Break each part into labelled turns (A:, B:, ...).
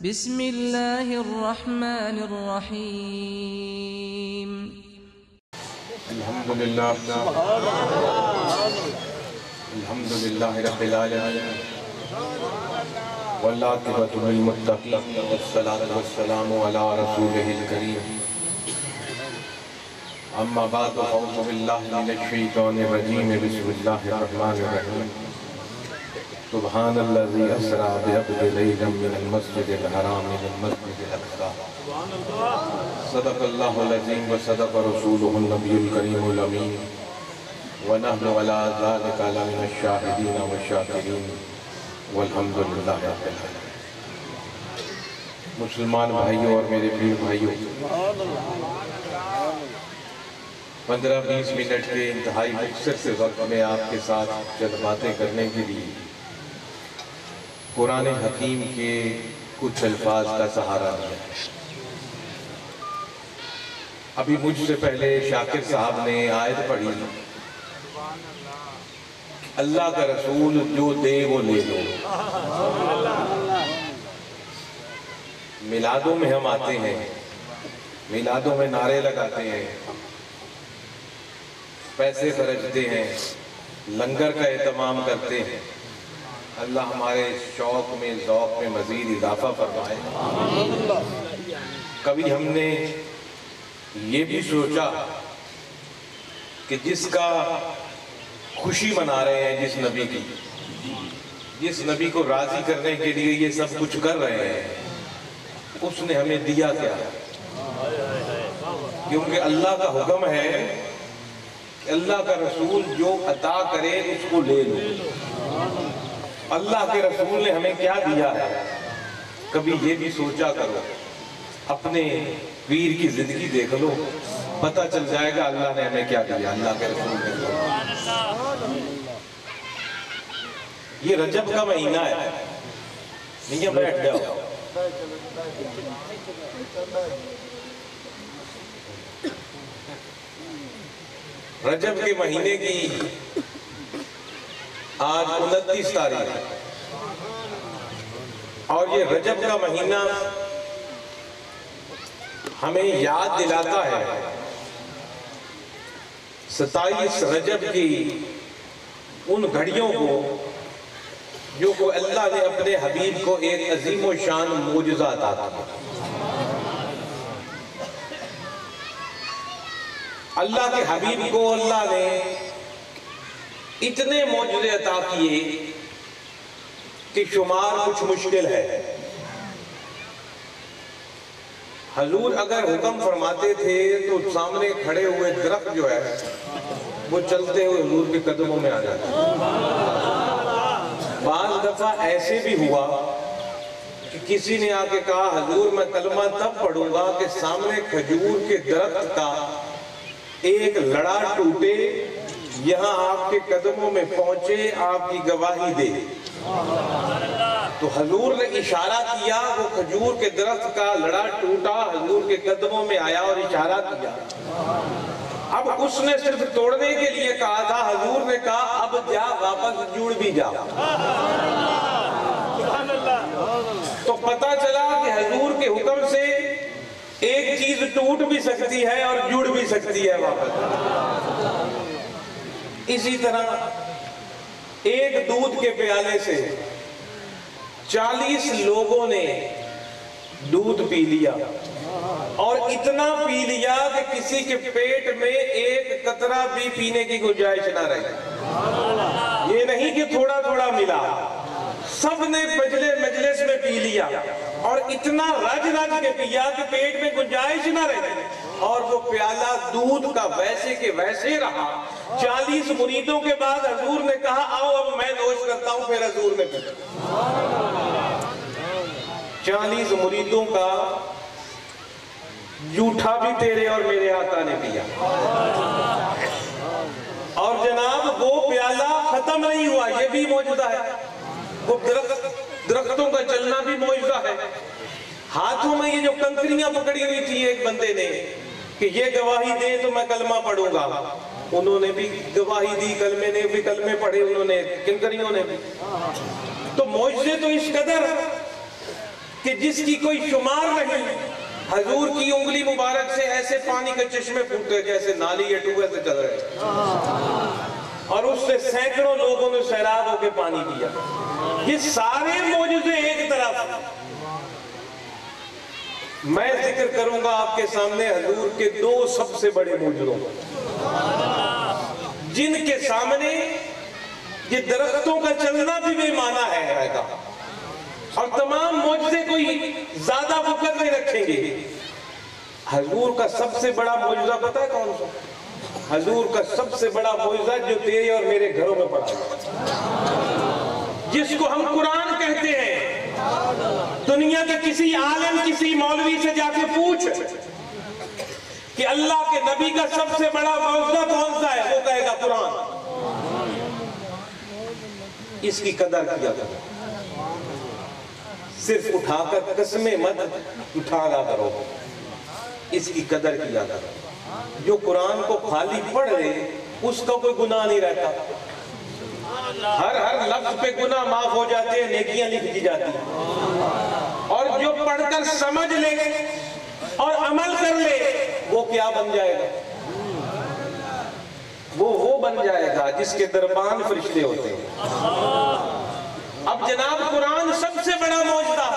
A: بسم اللہ الرحمن الرحیم
B: الحمدللہ رب العالمین والعاقبۃ للمتقین والصلاۃ والسلام علی رسولہ الکریم اما بعد فاعوذ باللہ من الشیطان الرجیم بسم اللہ الرحمن الرحیم سبحان الذی اسریٰ بعبدہ لیلا من المسجد الحرام الى المسجد الاقصی صدق اللہ العظیم وصدق رسولہ النبی الکریم الامین ونحن علی ذلک لمن الشاہدین والشاکرین والحمدللہ رب العالمین۔ مسلمان بھائیوں اور میرے پیر بھائیوں، 15-20 منٹ کے انتہائی مختصر سے وقت میں آپ کے ساتھ چند باتیں کرنے کے لیے قرآن حکیم کے کچھ الفاظ کا سہارا لیا۔ ابھی مجھ سے پہلے شاکر صاحب نے آیت پڑھی، اللہ کا رسول جو دے وہ لے لو۔ میلادوں میں ہم آتے ہیں، میلادوں میں نعرے لگاتے ہیں، پیسے خرچتے ہیں، لنگر کا اہتمام کرتے ہیں۔ اللہ ہمارے شوق میں ذوق میں مزید اضافہ فرمائے۔ کبھی ہم نے یہ بھی سوچا کہ جس کا خوشی منا رہے ہیں جس نبی کو راضی کرنے کے لیے یہ سب کچھ کر رہے ہیں، اس نے ہمیں دیا کیا؟ کیونکہ اللہ کا حکم ہے کہ اللہ کا رسول جو عطا کرے اس کو لے لو۔ اللہ کے رسول نے ہمیں کیا دیا ہے؟ کبھی یہ بھی سوچا کرو، اپنے پیر کی زندگی دیکھ لو، پتہ چل جائے گا اللہ نے ہمیں کیا دیا، اللہ کے رسول نے۔ یہ رجب کا مہینہ ہے، نہیں بیٹھ جاؤ۔ رجب کے مہینے کی آج 29 تاریخ ہے، اور یہ رجب کا مہینہ ہمیں یاد دلاتا ہے 27 رجب کی ان گھڑیوں کو جو کہ اللہ نے اپنے حبیب کو ایک عظیم و شان معجزہ عطا کیا۔ اللہ کے حبیب کو اللہ نے اتنے معجزے عطا کیے کہ شمار کچھ مشکل ہے۔ حضور اگر حکم فرماتے تھے تو سامنے کھڑے ہوئے درخت جو ہے وہ چلتے ہوئے حضور کے قدموں میں آ جاتے۔ بعض دفعہ ایسے بھی ہوا کہ کسی نے آ کے کہا حضور میں کلمہ تب پڑھوں گا کہ سامنے کھجور کے درخت کا ایک لڑا ٹوٹے، یہاں آپ کے قدموں میں پہنچے، آپ کی گواہی دے۔ تو حضور نے اشارہ کیا، وہ کھجور کے درخت کا لڑا ٹوٹا، حضور کے قدموں میں آیا اور اشارہ کیا۔ اب اس نے صرف توڑنے کے لیے کہا تھا، حضور نے کہا اب جا واپس جڑ بھی جا۔ تو پتہ چلا کہ حضور کے حکم سے ایک چیز ٹوٹ بھی سکتی ہے اور جڑ بھی سکتی ہے واپس۔ اسی طرح ایک دودھ کے پیالے سے 40 لوگوں نے دودھ پی لیا، اور اتنا پی لیا کہ کسی کے پیٹ میں ایک قطرہ بھی پینے کی گنجائش نہ رہی۔ یہ نہیں کہ تھوڑا تھوڑا ملا، سب نے مجلس میں پی لیا، اور اتنا رج کے پیا کہ پیٹ میں گنجائش نہ رہی، اور وہ پیالہ دودھ کا ویسے کے ویسے رہا۔ 40 مریدوں کے بعد حضور نے کہا آؤ اب میں نوش کرتا ہوں، پھر حضور نے کہا 40 مریدوں کا جھوٹا بھی تیرے اور میرے آقا نے پیا، اور جناب وہ پیالہ ختم نہیں ہوا، یہ بھی معجزہ ہے۔ وہ درختوں کا چلنا بھی معجزہ ہے۔ ہاتھوں میں یہ جو کنکریاں پکڑی ہوئی تھی ایک بندے نے کہ یہ گواہی دے تو میں کلمہ پڑھوں گا، انہوں نے بھی گواہی دی، کلمے نے بھی کلمے پڑھے، انہوں نے کنکریوں نے بھی۔ تو معجزے تو اس قدر کہ جس کی کوئی شمار نہیں. حضور کی انگلی مبارک سے ایسے پانی کے چشمے پھوٹے جیسے نالی یا ٹیوب ویل سے چل رہے، اور اس سے سینکڑوں لوگوں نے سیراب ہو کے پانی پیا. یہ سارے معجزے ایک طرف. میں ذکر کروں گا آپ کے سامنے حضور کے دو سب سے بڑے معجزوں، جن کے سامنے یہ درختوں کا چلنا بھی بے معنی ہے گا. اور تمام معجزے کوئی زیادہ وقت نہیں رکھیں گے. حضور کا سب سے بڑا معجزہ پتہ ہے کون سا؟ حضور کا سب سے بڑا معجزہ جو تیرے اور میرے گھروں میں پڑا ہے، جس کو ہم قرآن کہتے ہیں. دنیا کے کسی عالم کسی مولوی سے جا کے پوچھ کہ اللہ کے نبی کا سب سے بڑا معجزہ کون سا ہے، وہ کہے گا قرآن. اس کی قدر کیا کرو، صرف اٹھا کر قسمیں مت اٹھانا کرو، اس کی قدر کیا کرو. جو قرآن کو خالی پڑھ رہے اس کا کوئی گناہ نہیں رہتا. ہر لفظ پہ گناہ معاف ہو جاتے ہیں، نیکیاں لکھ دی جاتی ہیں. اور جو پڑھ کر سمجھ لے اور عمل کر لے وہ کیا بن جائے گا؟ وہ بن جائے گا جس کے دربان فرشتے ہوتے ہیں. اب جناب قرآن سب سے بڑا معجزہ،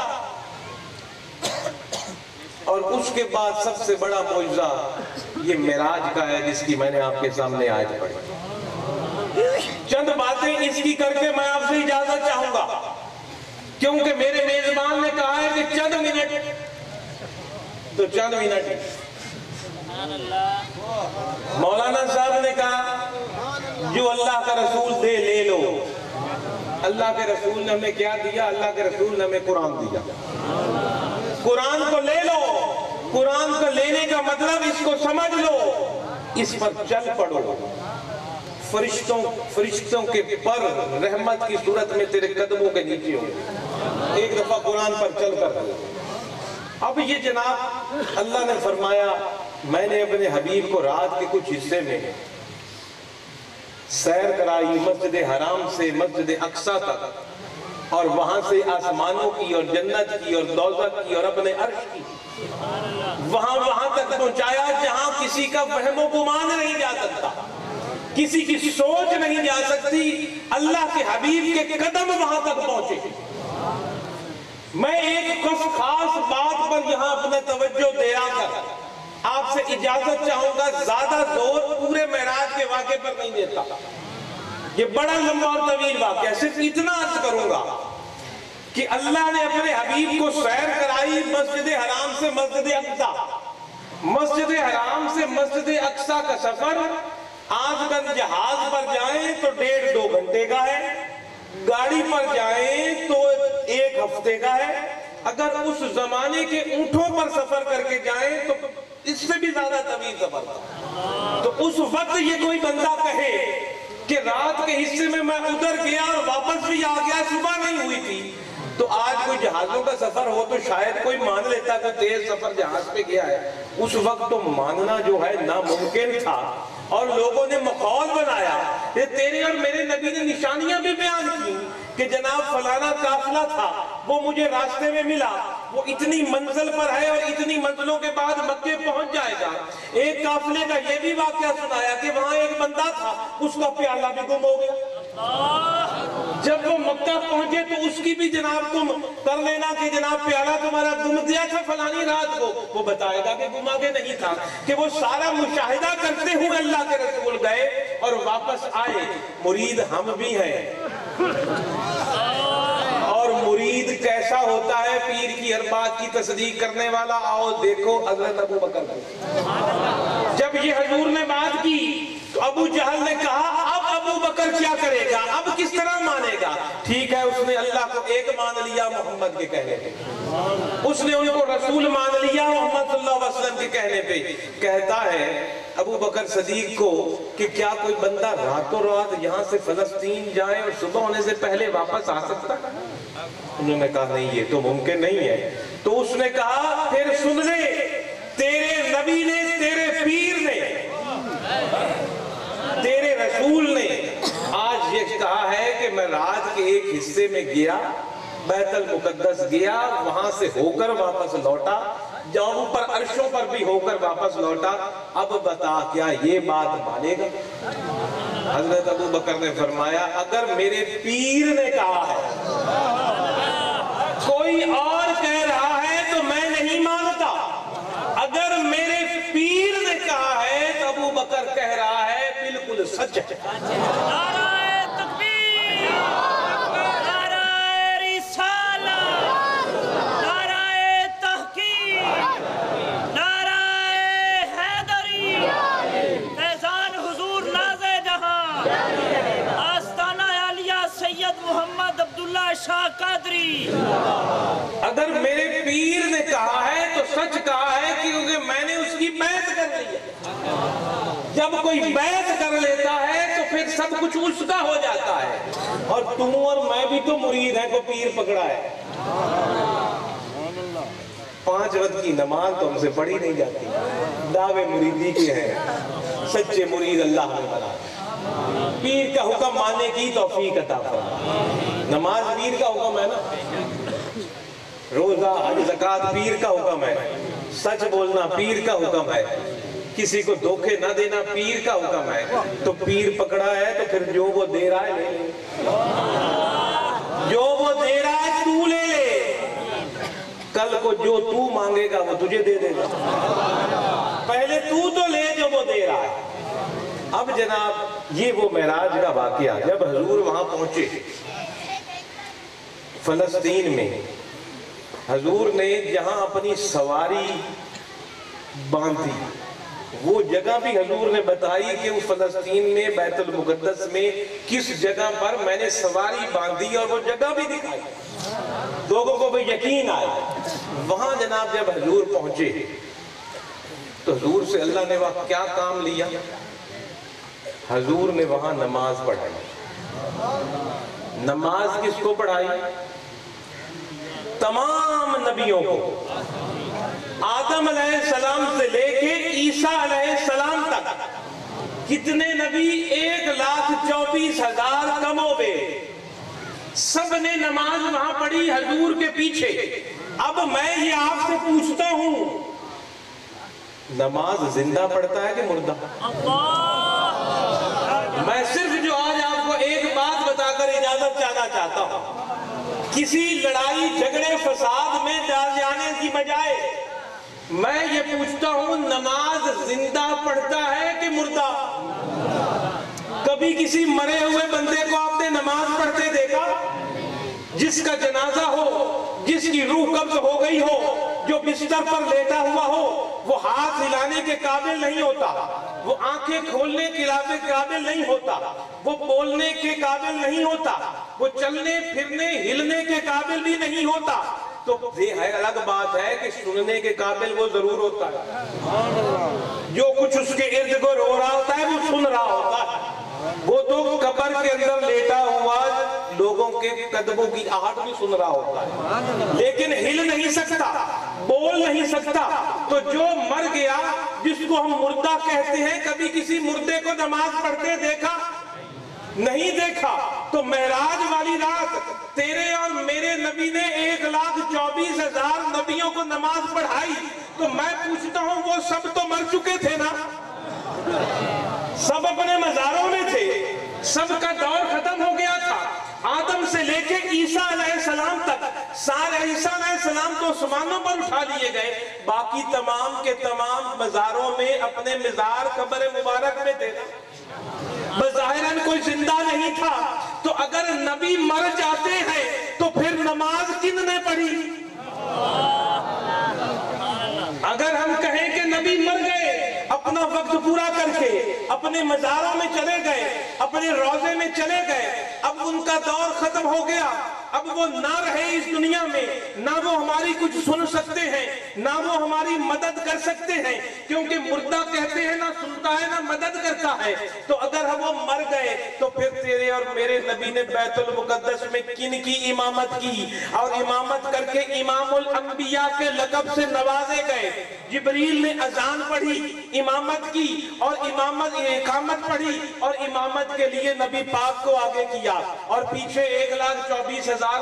B: اور اس کے بعد سب سے بڑا معجزہ یہ معراج کا ہے، جس کی میں نے آپ کے سامنے آیت پڑھی. چند باتیں اس کی کر کے میں آپ سے اجازت چاہوں گا، کیونکہ میرے میزبان نے کہا ہے کہ چند منٹ، تو چند منٹ. مولانا صاحب نے کہا جو اللہ کا رسول دے لے لو. اللہ کے رسول نے ہمیں کیا دیا؟ اللہ کے رسول نے ہمیں قرآن دیا. قرآن کو لے لو. قرآن کو لینے کا مطلب اس کو سمجھ لو، اس پر چل پڑو. فرشتوں کے پر رحمت کی صورت میں تیرے قدموں کے نیچے ہو. ایک دفعہ قرآن پر چل کر دو. اب یہ جناب اللہ نے فرمایا میں نے اپنے حبیب کو رات کے کچھ حصے میں سیر کرائی مسجد حرام سے مسجد اقصی تک، اور وہاں سے آسمانوں کی اور جنت کی اور دوزخ کی اور اپنے عرش کی، وہاں تک پہنچایا جہاں کسی کا وہم و گمان نہیں جا سکتا، کسی کی سوچ نہیں جا سکتی. اللہ کے حبیب کے قدم وہاں تک پہنچے. میں ایک خاص بات پر یہاں اپنا توجہ دیا کر آپ سے اجازت چاہوں گا. زیادہ زور پورے معراج کے واقعے پر نہیں دیتا، یہ بڑا لمبا اور طویل واقعہ. صرف اتنا عرض کروں گا کہ اللہ نے اپنے حبیب کو سیر کرائی مسجد حرام سے مسجد اقصی. مسجد حرام سے مسجد اقصی کا سفر آج کل جہاز پر جائیں تو 1.5-2 گھنٹے کا ہے، گاڑی پر جائیں تو 1 ہفتے کا ہے. اگر اس زمانے کے اونٹوں پر سفر کر کے جائیں تو اس سے بھی زیادہ طویل سفر تھا. تو اس وقت یہ کوئی بندہ کہے کہ رات کے حصے میں ادھر گیا اور واپس بھی آ گیا، صبح نہیں ہوئی تھی، تو آج کوئی جہازوں کا سفر ہو تو شاید کوئی مان لیتا کہ تیز سفر جہاز پہ گیا ہے. اس وقت تو ماننا جو ہے ناممکن تھا، اور لوگوں نے مخول بنایا. تیرے اور میرے نبی نے نشانیاں بھی بیان کی کہ جناب فلانا قافلہ تھا، وہ مجھے راستے میں ملا، وہ اتنی منزل پر ہے اور اتنی منزلوں کے بعد مکے پہنچ جائے گا. ایک قافلے کا یہ بھی واقعہ سنایا کہ وہاں ایک بندہ تھا، اس کا پیالہ بھی گم ہو گیا. جب وہ مکہ پہنچے تو اس کی بھی جناب تم کر لینا کہ جناب پیالہ تمہارا گم گیا تھا فلانی رات کو، وہ بتائے گا کہ گما کے نہیں تھا. کہ وہ سارا مشاہدہ کرتے ہوئے اللہ کے رسول گئے اور واپس آئے. مرید ہم بھی ہیں، اور مرید کیسا ہوتا ہے؟ پیر کی ہر بات کی تصدیق کرنے والا. آؤ دیکھو حضرت ابو بکر کو جب یہ حضور نے بات کی تو ابو جہل نے کہا اب ابو بکر کیا کرے گا، اب کس طرح مانے گا؟ ٹھیک ہے، اس نے اللہ کو ایک مان لیا محمد کے کہنے پہ، اس نے ان کو رسول مان لیا محمد صلی اللہ علیہ وسلم کے کہنے پہ. کہتا ہے ابو بکر صدیق کو کہ کیا کوئی بندہ راتوں رات یہاں سے فلسطین جائے اور صبح ہونے سے پہلے واپس آ سکتا؟ انہوں نے کہا نہیں، یہ تو ممکن نہیں ہے. تو اس نے کہا پھر سن لے، تیرے نبی نے، تیرے پیر نے، تیرے رسول نے آج یہ کہا ہے کہ میں رات کے ایک حصے میں گیا بیت المقدس گیا، وہاں سے ہو کر واپس لوٹا، جہاں اوپر عرشوں پر بھی ہو کر واپس لوٹا۔ اب بتا کیا یہ بات مانے گا؟ حضرت ابو بکر نے فرمایا اگر میرے پیر نے کہا ہے، کوئی اور کہہ رہا ہے تو میں نہیں مانتا، اگر میرے پیر نے کہا ہے تو ابو بکر کہہ رہا ہے بالکل سچ ہے۔
C: نعرہ تکبیر، نعرہ رسالت، نعرہ تحقیق، نعرہ حیدری، فیضان حضور ناز جہاں، آستانہ عالیہ سید محمد عبداللہ شاہ قادری۔
B: اگر میرے پیر نے کہا ہے تو سچ کہا ہے، کیونکہ میں نے اس کی بیعت کر لی ہے۔ جب کوئی بیعت کر لیتا ہے تو پھر سب کچھ اس کا ہو جاتا ہے۔ اور تم اور میں بھی تو مرید ہیں کو پیر پکڑا ہے۔ 5 وقت کی نماز تو ہم سے پڑھی نہیں جاتی، دعوے مریدی کے ہیں، سچے مرید اللہ نے بنا۔ پیر کا حکم ماننے کی توفیق عطا فرما۔ نماز پیر کا حکم ہے نا، روزہ حج زکوٰۃ پیر کا حکم ہے، سچ بولنا پیر کا حکم ہے، کسی کو دھوکے نہ دینا پیر کا حکم ہے۔ تو پیر پکڑا ہے تو پھر جو وہ دے رہا ہے لے لے، جو وہ دے رہا ہے تو لے لے، کل کو جو تو مانگے گا وہ تجھے دے دے گا، پہلے تو لے جو وہ دے رہا ہے۔ اب جناب یہ وہ معراج کا واقعہ، جب حضور وہاں پہنچے فلسطین میں، حضور نے جہاں اپنی سواری باندھی وہ جگہ بھی حضور نے بتائی کہ وہ فلسطین میں بیت المقدس میں کس جگہ پر میں نے سواری باندھی، اور وہ جگہ بھی دکھائی، لوگوں کو بھی یقین آیا۔ وہاں جناب جب حضور پہنچے تو حضور سے اللہ نے وہاں کیا کام لیا؟ حضور نے وہاں نماز پڑھائی۔ نماز کس کو پڑھائی؟ تمام نبیوں کو، آدم علیہ السلام سے لے کے عیسیٰ علیہ السلام تک کتنے نبی؟ 1,24,000 کم و بیش، سب نے نماز وہاں پڑھی حضور کے پیچھے۔ اب میں یہ آپ سے پوچھتا ہوں، نماز زندہ پڑھتا ہے کہ مردہ؟ میں صرف جو آج آپ کو ایک بات بتا کر اجازت چاہتا ہوں، کسی لڑائی جھگڑے فساد میں ڈال جانے کی بجائے میں یہ پوچھتا ہوں نماز زندہ پڑھتا ہے کہ مردہ؟ کبھی کسی مرے ہوئے بندے کو آپ نے نماز پڑھتے دیکھا؟ جس کا جنازہ ہو، جس کی روح قبض ہو گئی ہو، جو بستر پر لیٹا ہوا ہو، وہ ہاتھ ہلانے کے قابل نہیں ہوتا، وہ آنکھیں کھولنے کے قابل نہیں ہوتا، وہ بولنے کے قابل نہیں ہوتا، وہ چلنے پھرنے ہلنے کے قابل بھی نہیں ہوتا، تو یہ الگ بات ہے کہ سننے کے قابل وہ ضرور ہوتا ہے۔ جو کچھ اس کے ارد گرد ہو رہا ہوتا ہے وہ سن رہا ہوتا ہے۔ وہ تو قبر کے اندر لیٹا ہوا لوگوں کے قدموں کی آہٹ بھی سن رہا ہوتا ہے، لیکن ہل نہیں سکتا، بول نہیں سکتا۔ تو جو مر گیا، جس کو ہم مردہ کہتے ہیں، کبھی کسی مردے کو نماز پڑھتے دیکھا؟ نہیں دیکھا۔ تو معراج والی رات تیرے اور میرے نبی نے 1,24,000 نبیوں کو نماز پڑھائی، تو میں پوچھتا ہوں وہ سب تو مر چکے تھے نا؟ سب اپنے مزاروں میں تھے، سب کا دور ختم ہو گیا تھا، آدم سے لے کے عیسیٰ علیہ السلام تک سارے عیسیٰ علیہ السلام تو آسمانوں پر اٹھا لیے گئے، باقی تمام کے تمام مزاروں میں اپنے مزار قبر مبارک میں تھے، بظاہراً کوئی زندہ نہیں تھا۔ تو اگر نبی مر جاتے ہیں تو پھر نماز کن نے پڑھی؟ اگر ہم کہیں کہ نبی مر گئے، اپنا وقت پورا کر کے اپنے مزاروں میں چلے گئے، اپنے روضے میں چلے گئے، اب ان کا دور ختم ہو گیا، اب وہ نہ رہے اس دنیا میں، نہ وہ ہماری کچھ سن سکتے ہیں، نہ وہ ہماری مدد کر سکتے ہیں، کیونکہ مردہ کہتے ہیں نہ سنتا ہے نہ مدد کرتا ہے۔ تو اگر وہ مر گئے تو پھر تیرے اور میرے نبی نے بیت المقدس میں کن کی امامت کی، اور امامت کر کے امام الانبیاء کے لقب سے نوازے گئے۔ جبریل نے اذان پڑھی، امامت کی، اور اقامت پڑھی، اور امامت کے لیے نبی پاک کو آگے کیا، اور پیچھے 1,24,000 24,000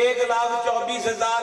B: 1,24,000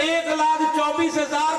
B: 1,24,000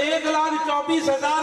B: 1,24,000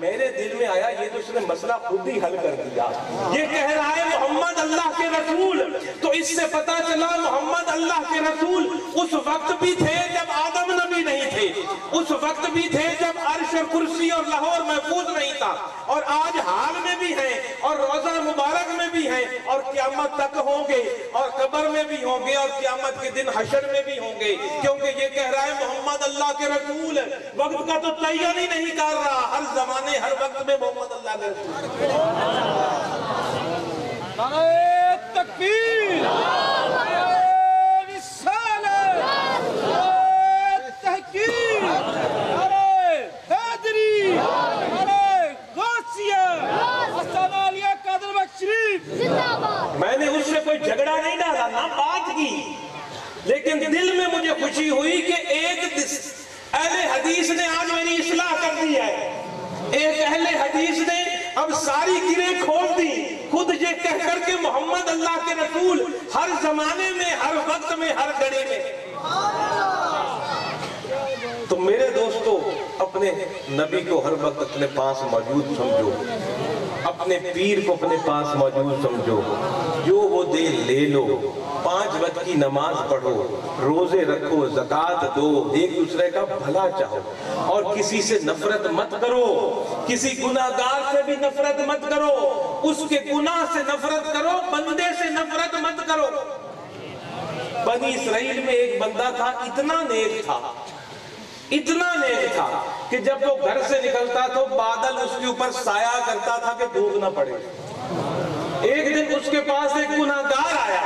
B: میرے دل میں آیا یہ تو اس نے مسئلہ خود ہی حل کر دیا. یہ کہہ رہا ہے محمد اللہ کے رسول, تو اس سے پتا چلا محمد اللہ کے رسول اس وقت بھی تھے جب آدم نبی نہیں تھے, اس وقت بھی تھے جب عرش اور کرسی اور لاہور محفوظ نہیں تھا, اور آج حال میں بھی ہیں اور روزہ مبارک میں بھی ہیں اور قیامت تک ہوں گے اور قبر میں بھی ہوں گے اور قیامت کے دن حشر میں بھی ہوں گے, کیونکہ یہ کہہ رہا ہے محمد اللہ کے رسول. وقت کا تو تعین ہی نہیں کر رہا, ہر زمانے ہر وقت میں محمد اللہ کے رسول.
C: نعرہ تکبیر, نعرہ رسالت, نعرہ تحقیق, نعرہ حیدری, نعرہ غوثیہ, آستانہ علیہ قادر بخش شریف.
B: میں نے اس سے کوئی جھگڑا نہیں ڈالا, نہ بات کی, لیکن دل میں مجھے خوشی ہوئی کہ ایک اہل حدیث نے آج میری اصلاح کر دی ہے. ایک اہل حدیث نے اب ساری گریں کھول دی, خود یہ کہہ کر کے محمد اللہ کے رسول ہر زمانے میں, ہر وقت میں, ہر گھڑی میں. تو میرے دوستو, اپنے نبی کو ہر وقت اپنے پاس موجود سمجھو, اپنے پیر کو اپنے پاس موجود سمجھو, جو وہ دے لے لو, 5 وقت کی نماز پڑھو, روزے رکھو, زکوٰۃ دو, ایک دوسرے کا بھلا چاہو, اور کسی سے نفرت مت کرو, کسی گناہگار سے بھی نفرت مت کرو, اس کے گناہ سے نفرت کرو, بندے سے نفرت مت کرو. بنی اسرائیل میں ایک بندہ تھا, اتنا نیک تھا, اتنا نیک تھا کہ جب وہ گھر سے نکلتا تو بادل اس کے اوپر سایہ کرتا تھا کہ دھوپ نہ پڑے. ایک دن اس کے پاس ایک گناہگار آیا,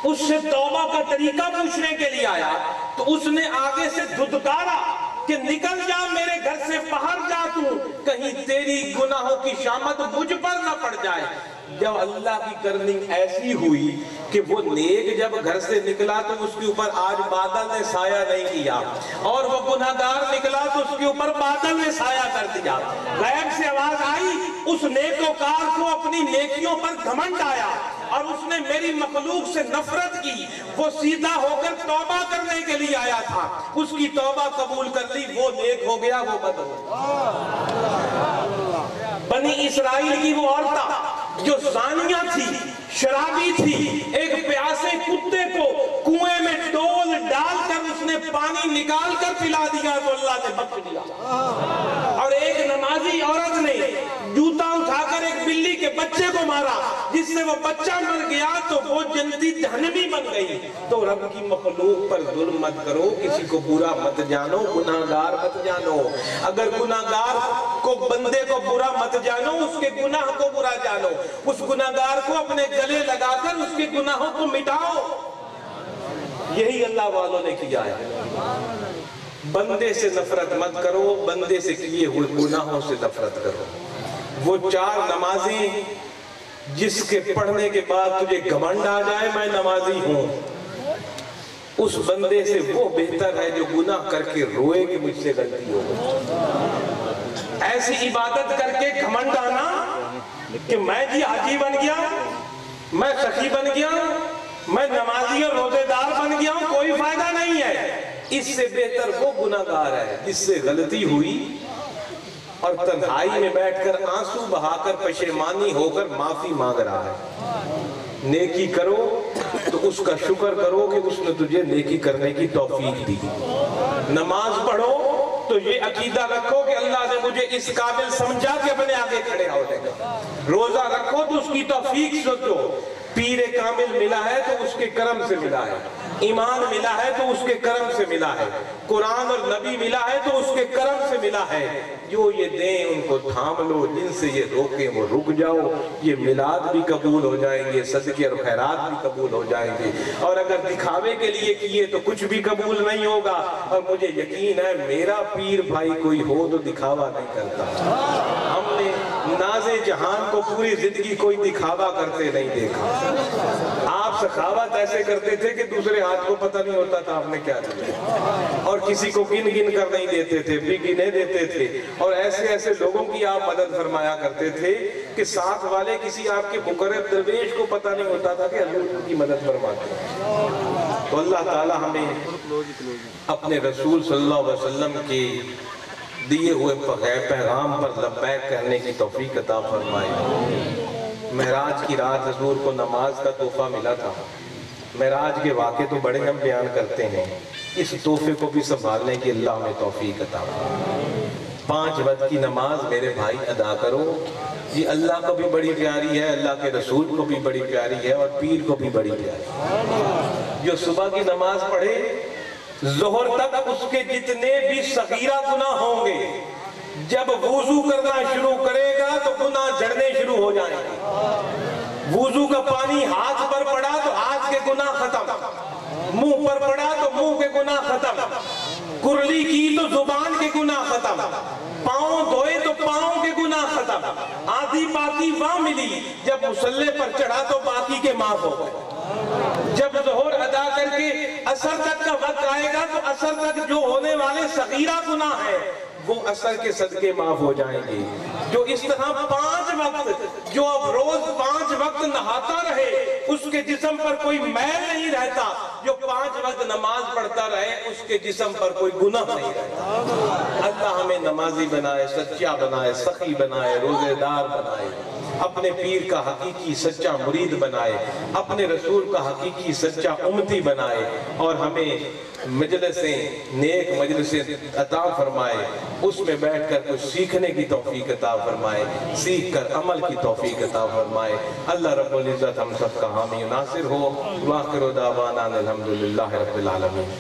B: اس سے توبہ کا طریقہ پوچھنے کے لیے آیا, تو اس نے آگے سے دھتکارا کہ نکل جا میرے گھر سے باہر جا, تو کہیں تیری گناہوں کی شامت مجھ پر نہ پڑ جائے. جب اللہ کی کرنی ایسی ہوئی کہ وہ نیک جب گھر سے نکلا تو اس کے اوپر آج بادل نے سایہ نہیں کیا, اور وہ گناہگار نکلا تو اس کے اوپر بادل نے سایہ کر دیا. غیب سے آواز آئی, اس نیکوکار کو اپنی نیکیوں پر گھمنڈ آیا اور اس نے میری مخلوق سے نفرت کی. وہ سیدھا ہو کر توبہ کرنے کے لیے آیا تھا, اس کی توبہ قبول کر لی, وہ نیک ہو گیا, وہ بد ہو گیا. بنی اسرائیل کی وہ عورتہ جو زانیہ تھی, شرابی تھی, ایک پیاسے کتے کو کنویں میں ڈول ڈال کر اس نے پانی نکال کر پلا دیا تو اللہ نے بخش دیا. اور ایک نمازی عورت نے جوتا اٹھا کر ایک بلی کے بچے کو مارا, جس سے وہ بچہ مر گیا تو وہ جنتی جہنمی بن گئی. تو رب کی مخلوق پر ظلم مت کرو, کسی کو برا مت جانو, گناہگار مت جانو. اگر گناہگار کو, بندے کو برا مت جانو, اس کے گناہ کو برا جانو, اس گناہگار کو اپنے گلے لگا کر اس کے گناہوں کو مٹاؤ. یہی اللہ والوں نے کیا ہے. بندے سے نفرت مت کرو, بندے سے کیے ہوئے گناہوں سے نفرت کرو. وہ 4 نمازیں جس کے پڑھنے کے بعد تجھے گھمنڈ آ جائے میں نمازی ہوں, اس بندے سے وہ بہتر ہے جو گناہ کر کے روئے کہ مجھ سے غلطی ہو. ایسی عبادت کر کے گھمنڈ آنا کہ میں جی حاجی بن گیا, میں سخی بن گیا, میں نمازی اور روزے دار بن گیا ہوں, کوئی فائدہ نہیں ہے. اس سے بہتر وہ گناہگار ہے جس سے غلطی ہوئی اور تنہائی میں بیٹھ کر آنسو بہا کر پشیمانی ہو کر معافی مانگ رہا ہے. نیکی کرو تو اس کا شکر کرو کہ اس نے تجھے نیکی کرنے کی توفیق دی. نماز پڑھو تو یہ عقیدہ رکھو کہ اللہ نے مجھے اس قابل سمجھا کہ اپنے آگے کھڑے ہونے کا. روزہ رکھو تو اس کی توفیق سوچو. پیر کامل ملا ہے تو اس کے کرم سے ملا ہے, ایمان ملا ہے تو اس کے کرم سے ملا ہے, قرآن اور نبی ملا ہے تو اس کے کرم سے ملا ہے. جو یہ دیں ان کو تھام لو, جن سے یہ روکیں وہ رک جاؤ. یہ میلاد بھی قبول ہو جائیں گے, صدقے اور خیرات بھی قبول ہو جائیں گے. اور اگر دکھاوے کے لیے کیے تو کچھ بھی قبول نہیں ہوگا. اور مجھے یقین ہے میرا پیر بھائی کوئی ہو تو دکھاوا نہیں کرتا. ہم نے ناز جہان کو پوری زندگی کوئی دکھاوا کرتے نہیں دیکھا. آپ سخاوت ایسے کرتے تھے کہ دوسرے ہاتھ کو پتہ نہیں ہوتا تھا آپ نے کیا دیا, اور کسی کو گن گن کر نہیں دیتے تھے, بھی گنے دیتے تھے. اور ایسے ایسے لوگوں کی آپ مدد فرمایا کرتے تھے کہ ساتھ والے کسی آپ کے مقرب درویش کو پتہ نہیں ہوتا تھا کہ حضور کی مدد فرماتے ہیں. تو اللہ تعالی ہمیں اپنے رسول صلی اللہ علیہ وسلم کی دیے ہوئے پیغام پر لبیک کہنے کی توفیق عطا فرمائے۔ معراج کی رات حضور کو نماز کا تحفہ ملا تھا۔ معراج کے واقعے تو بڑے ہم بیان کرتے ہیں، اس تحفے کو بھی سنبھالنے کی اللہ ہمیں توفیق عطا فرمائے۔ 5 وقت کی نماز میرے بھائی ادا کرو، یہ اللہ کو بھی بڑی پیاری ہے، اللہ کے رسول کو بھی بڑی پیاری ہے، اور پیر کو بھی بڑی پیاری ہے۔ جو صبح کی نماز پڑھے ظہر تک اس کے جتنے بھی صغیرہ گناہ ہوں گے، جب وضو کرنا شروع کرے گا تو گناہ جھڑنے شروع ہو جائیں گے۔ وضو کا پانی ہاتھ پر پڑا تو ہاتھ کے گناہ ختم، منہ پر پڑا تو منہ کے گناہ ختم، کرلی کی تو زبان کے گناہ ختم، پاؤں دھوئے تو پاؤں کے گناہ ختم، آدھی باقی وہاں ملی، جب مصلی پر چڑھا تو باقی کے معاف ہو گئے۔ جب ظہر ادا کر کے عصر تک کا وقت آئے گا تو عصر تک جو ہونے والے صغیرہ گناہ ہیں وہ عصر کے صدقے معاف ہو جائیں گے۔ جو اس طرح 5 وقت، جو اب روز 5 وقت نہاتا رہے اس کے جسم پر کوئی میل نہیں رہتا، جو 5 وقت نماز پڑھتا رہے اس کے جسم پر کوئی گناہ نہیں رہتا۔ اللہ ہمیں نمازی بنائے، سچا بنائے، سخی بنائے، روزے دار بنائے، اپنے پیر کا حقیقی سچا مرید بنائے، اپنے رسول کا حقیقی سچا امتی بنائے، اور ہمیں مجلسیں، نیک مجلسیں عطا فرمائے، اس میں بیٹھ کر کچھ سیکھنے کی توفیق عطا فرمائے، سیکھ کر عمل کی توفیق عطا فرمائے۔ اللہ رب العزت ہم سب کا حامی و ناصر ہو۔ وآخر دعوانا الحمدللہ رب العالمین۔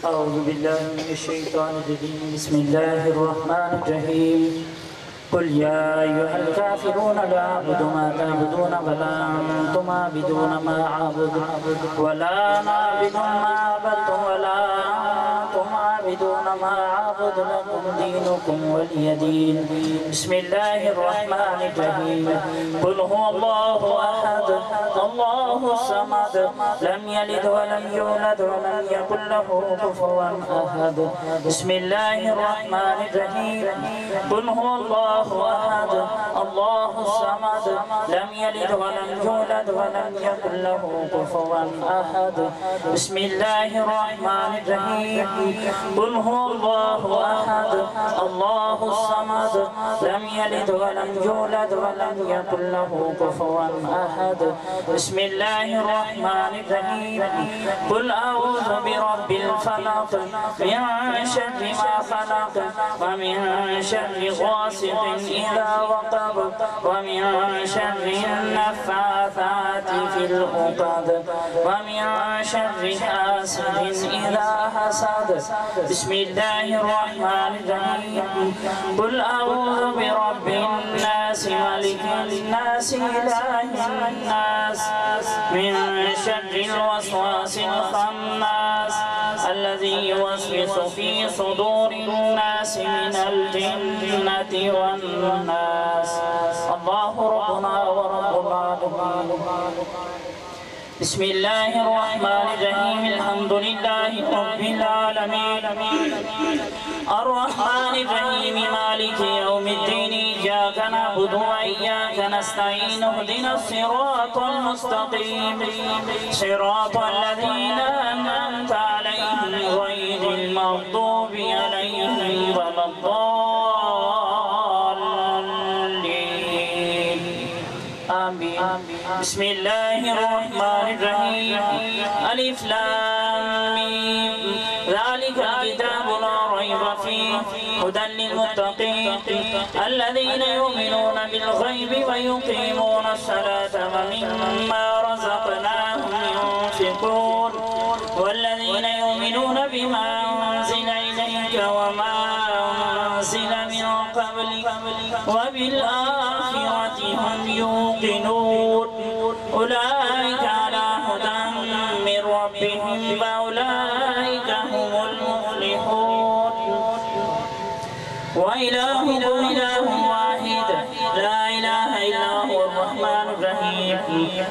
D: أعوذ بالله من الشيطان الرجيم بسم الله الرحمن الرحيم قل يا أيها الكافرون لا أعبد ما تعبدون ولا أنتم عابدون ما أعبد ولا أنا عابد ما عبدتم ولا أنتم عابدون ما أعبد لكم دينكم ولي دين بسم الله الرحمن الرحيم قل هو الله أحد الله الصمد لم يلد ولم يولد ولم يكن له كفوا أحد بسم الله الرحمن الرحيم قل هو الله أحد الله الصمد لم يلد ولم يولد ولم يكن له كفوا أحد بسم الله الرحمن الرحيم قل هو الله أحد الله الصمد لم يلد ولم يولد ولم يكن له كفوا أحد بسم الله الرحمن الرحيم قل أعوذ برب الفلق من شر ما خلق ومن شر غاسق إذا وقب ومن شر النفاثات في العقد ومن شر حاسد إذا حسد بسم الله الرحمن الرحيم قل أعوذ برب الناس ملك الناس إله الناس من شر الوسواس الخناس الذي يوسوس في صدور الناس من الجنة والناس الله ربنا ورب العالمين بسم الله الرحمن الرحيم الحمد لله رب العالمين الرحمن الرحيم مالك يوم الدين إياك نعبد وإياك نستعين اهدنا الصراط المستقيم صراط الذين أنعمت عليهم غير المغضوب عليهم ولا الضالين آمين بسم الله الرحمن الرحيم ألف لام ميم ذلك الكتاب لا ريب فيه هدى للمتقين الذين يؤمنون بالغيب ويقيمون الصلاة ومما رزقناهم ينفقون والذين يؤمنون بما أنزل إليك وما أنزل من قبلك وبالآخرة هم يوقنون أولئك على هدى من ربهم وأولئك هم المفلحون وإلهكم إله واحد لا إله إلا هو الرحمن الرحمن الرحيم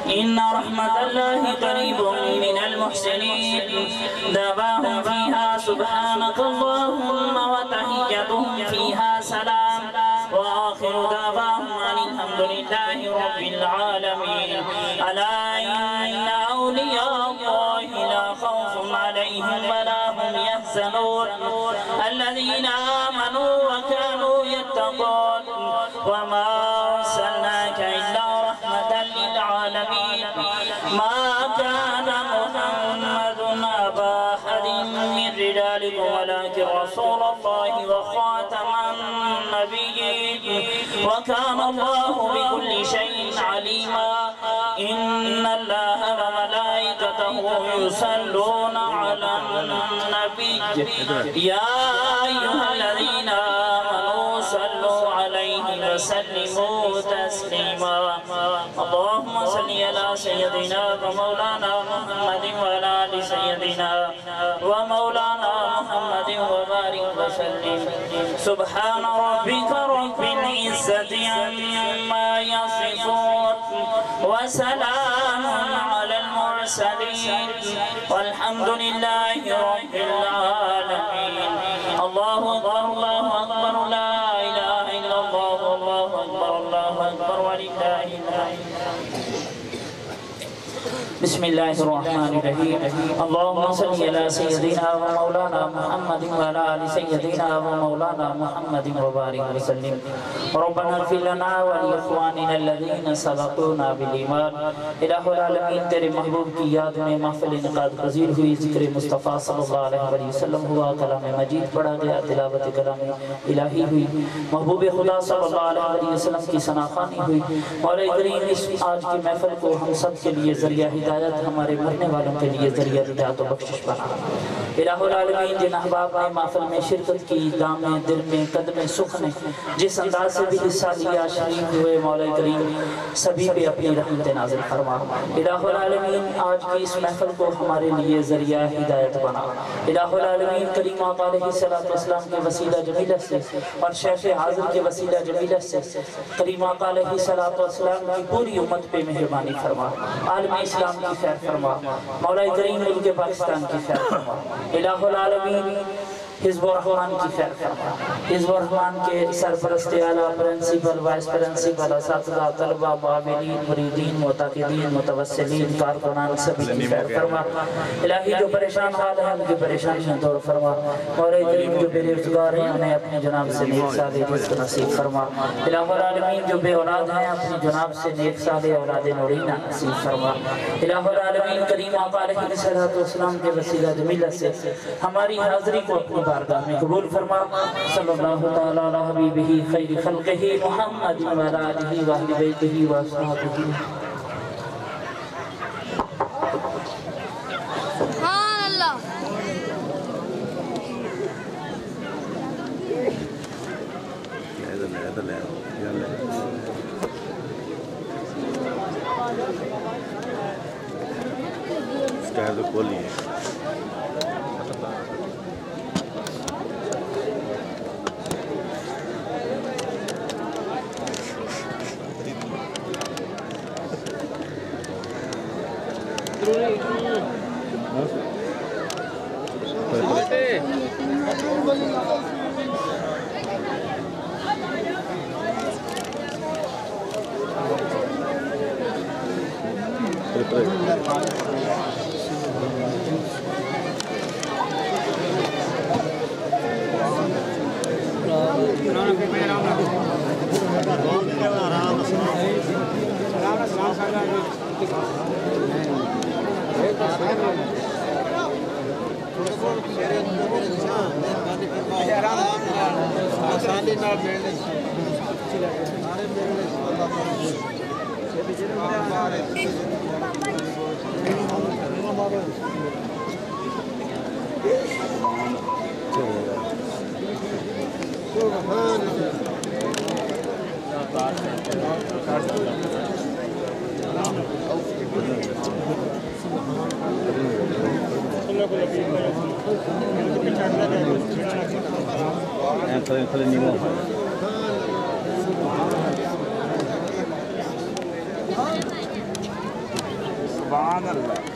D: إن رحمة الله قريب من المحسنين دعواهم فيها سبحانك اللهم وتحيتهم فيها سلام وآخر دعواهم أن الحمد لله رب العالمين ألا إن أولياء الله لا خوف عليهم ولا هم يحزنون الذين آمنوا وكانوا يتقون وما أرسلناك إلا رحمة للعالمين ما كان محمد أبا أحد من رجالكم ولكن رسول الله وخاتم النبيين وكان الله بكل شيء عليما إن الله وملائكته يصلون على النبي يا أيها الذين آمنوا صلوا عليه وسلموا تسليما اللهم صل على سيدنا ومولانا محمد وعلى آل سيدنا ومولانا محمد وبارك وسلم سبحان ربك رب العزة عما يصفون وسلام على المرسلين والحمد لله رب العالمين الله أكبر الله أكبر لا إله إلا الله الله أكبر الله أكبر ولله الحمد بسم الله الرحمن الرحيم اللهم صل على سيدنا ومولانا محمد وعلى آل سيدنا ومولانا محمد وبارك وسلم ربنا اغفر لنا ولإخواننا الذين سبقونا بالإيمان الہ العالمین تیرے محبوب کی یاد میں محفل انعقاد پذیر ہوئی ذکر مصطفیٰ صلی اللہ علیہ وسلم ہوا کلام مجید پڑھا گیا تلاوت کلام الہی ہوئی محبوب خدا صلی اللہ علیہ وسلم کی ثناخوانی ہوئی مولا کریم اس آج کی محفل کو ہم سب کے لیے ذریعہ ہدایت ہمارے مرنے والوں کے لیے ذریعہ ہدایت و بخشش بنا الہ العالمین جن احباب نے محفل میں شرکت کی دام میں دل میں قدم سکھ نے جس انداز سے بھی حصہ لیا شریک ہوئے مولا کریم سبھی پہ اپنی رحمت نازل فرما الہ العالمین آج کی اس محفل کو ہمارے لیے ذریعہ ہدایت بنا الہ العالمین کریم آقا علیہ السلام کے وسیلہ جمیلہ سے اور شیخ حاضر کے وسیلہ جمیلہ سے کریم آقا علیہ السلام کی پوری امت پہ مہربانی فرما عالم اسلام کی خیر فرما مولا کریم ملک پاکستان کی خیر فرما الہ العالمین حزب الرحمن کی خیر فرما حزب الرحمن کے سرپرست اعلیٰ پرنسپل وائس پرنسپل اساتذہ طلبہ معاونین مریدین معتقدین متوسلین کارکنان سبھی کی خیر فرما الہی جو پریشان حال ہیں ان کی پریشانیاں دور فرما مولا کریم جو بے روزگار ہیں انہیں اپنے جناب سے نیک صالح رزق نصیب فرما الہ العالمین جو بے اولاد ہیں اپنے جناب سے نیک صالح اولاد نورینہ نصیب فرما الہ العالمین کریم آقا علیہ السلام کے وسیلہ جمیلہ سے ہماری حاضری کو اپنی بارگاہ میں قبول فرما صلی اللہ تعالی علی حبیبہ خیر خلقہ محمد وعلی آلہ وآلہ بیتہ وصحبہ
E: سبحان اللہ
F: Sky the Poli.
C: ভালো লাগছে